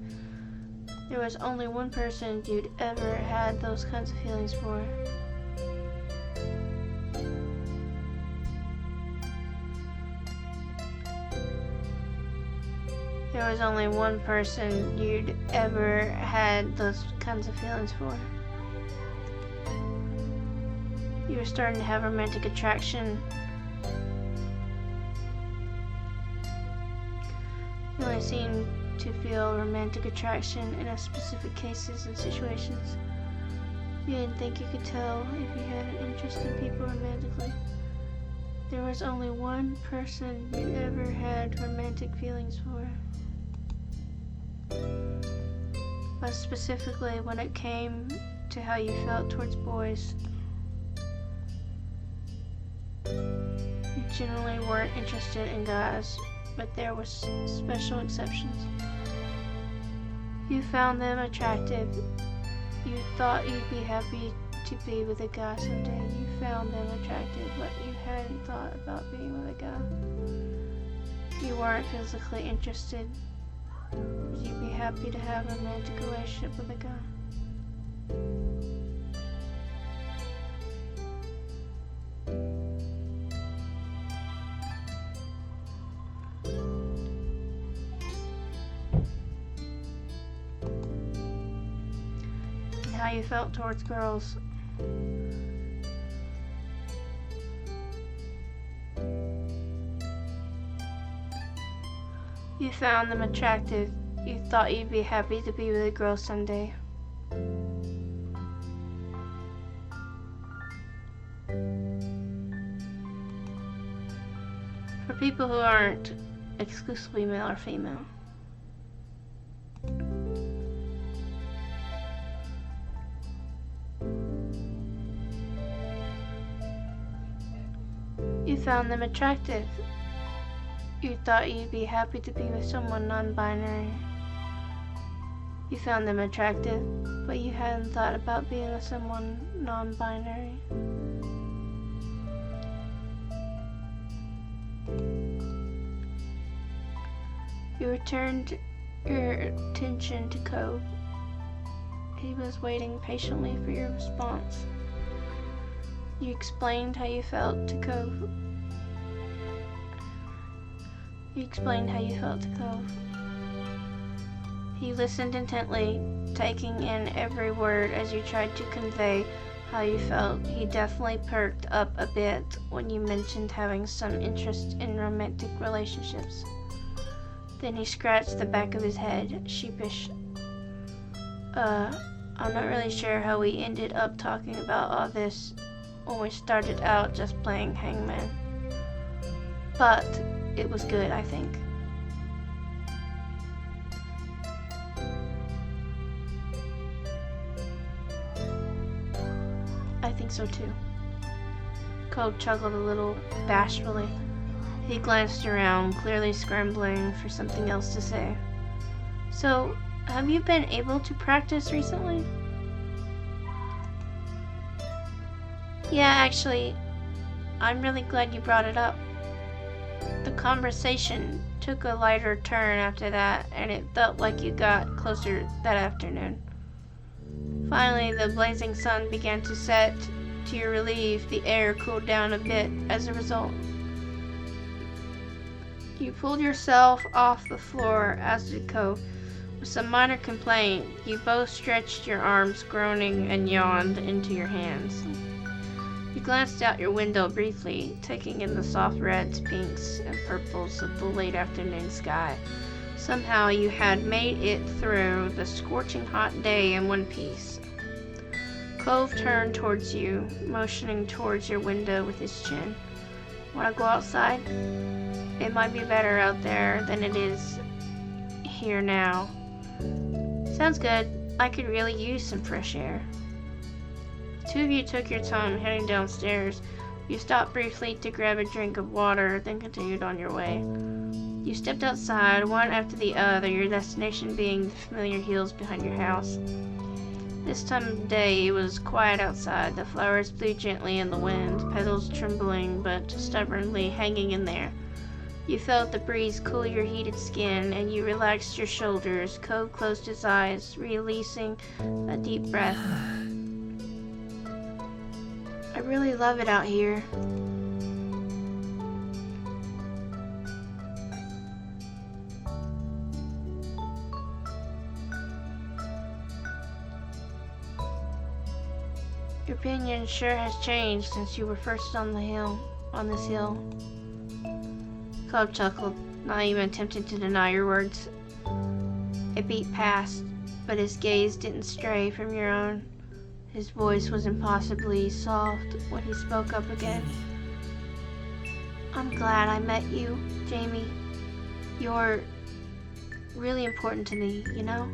There was only one person you'd ever had those kinds of feelings for. There was only one person you'd ever had those kinds of feelings for. You were starting to have romantic attraction. You only seemed to feel romantic attraction in a specific cases and situations. You didn't think you could tell if you had an interest in people romantically. There was only one person you ever had romantic feelings for. But specifically when it came to how you felt towards boys, you generally weren't interested in guys, but there were special exceptions. You found them attractive. You thought you'd be happy to be with a guy someday. You found them attractive, but you hadn't thought about being with a guy. You weren't physically interested. You'd be happy to have a romantic relationship with a guy. And how you felt towards girls. You found them attractive. You thought you'd be happy to be with a girl someday. For people who aren't exclusively male or female. You found them attractive. You thought you'd be happy to be with someone non-binary. You found them attractive, but you hadn't thought about being with someone non-binary. You returned your attention to Cove. He was waiting patiently for your response. You explained how you felt to Cove. You explained how you felt to Cove. He listened intently, taking in every word as you tried to convey how you felt. He definitely perked up a bit when you mentioned having some interest in romantic relationships. Then he scratched the back of his head, sheepish. I'm not really sure how we ended up talking about all this when we started out just playing hangman. But it was good, I think. I think so too. Cove chuckled a little bashfully. He glanced around, clearly scrambling for something else to say. So, have you been able to practice recently? Yeah, actually, I'm really glad you brought it up. The conversation took a lighter turn after that, and it felt like you got closer that afternoon. Finally, the blazing sun began to set. To your relief, the air cooled down a bit as a result. You pulled yourself off the floor, as did Cove, With some minor complaint, you both stretched your arms, groaning, and yawned into your hands. You glanced out your window briefly, taking in the soft reds, pinks, and purples of the late afternoon sky. Somehow you had made it through the scorching hot day in one piece. Cove turned towards you, motioning towards your window with his chin. "Want to go outside? It might be better out there than it is here now." "Sounds good. I could really use some fresh air." The two of you took your time heading downstairs. You stopped briefly to grab a drink of water, then continued on your way. You stepped outside, one after the other, your destination being the familiar hills behind your house. This time of day it was quiet outside. The flowers blew gently in the wind, petals trembling but stubbornly hanging in there. You felt the breeze cool your heated skin, and you relaxed your shoulders. Cove closed his eyes, releasing a deep breath. "I really love it out here." "Your opinion sure has changed since you were first on this hill." Cove chuckled, not even attempting to deny your words. A beat passed, but his gaze didn't stray from your own. His voice was impossibly soft when he spoke up again. "I'm glad I met you, Jamie. You're really important to me, you know?"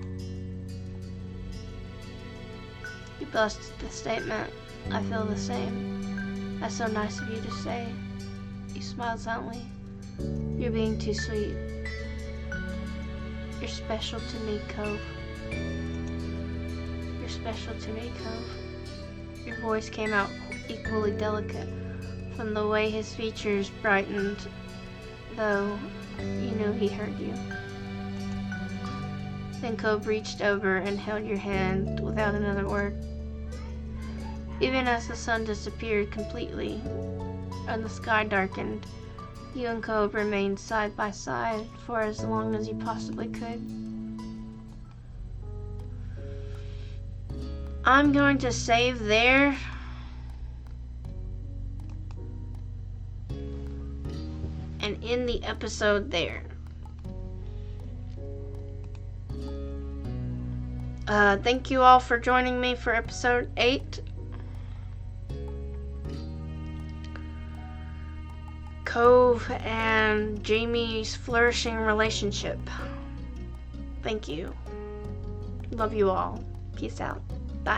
You blushed at the statement. "I feel the same. That's so nice of you to say." You smiled silently. "You're being too sweet. You're special to me, Cove. You're special to me, Cove." Your voice came out equally delicate from the way his features brightened, though you knew he heard you. Then Cove reached over and held your hand without another word. Even as the sun disappeared completely and the sky darkened, you and Cove remained side by side for as long as you possibly could. I'm going to save there. And end the episode there. Thank you all for joining me for episode 8. Cove and Jamie's flourishing relationship. Thank you. Love you all. Peace out.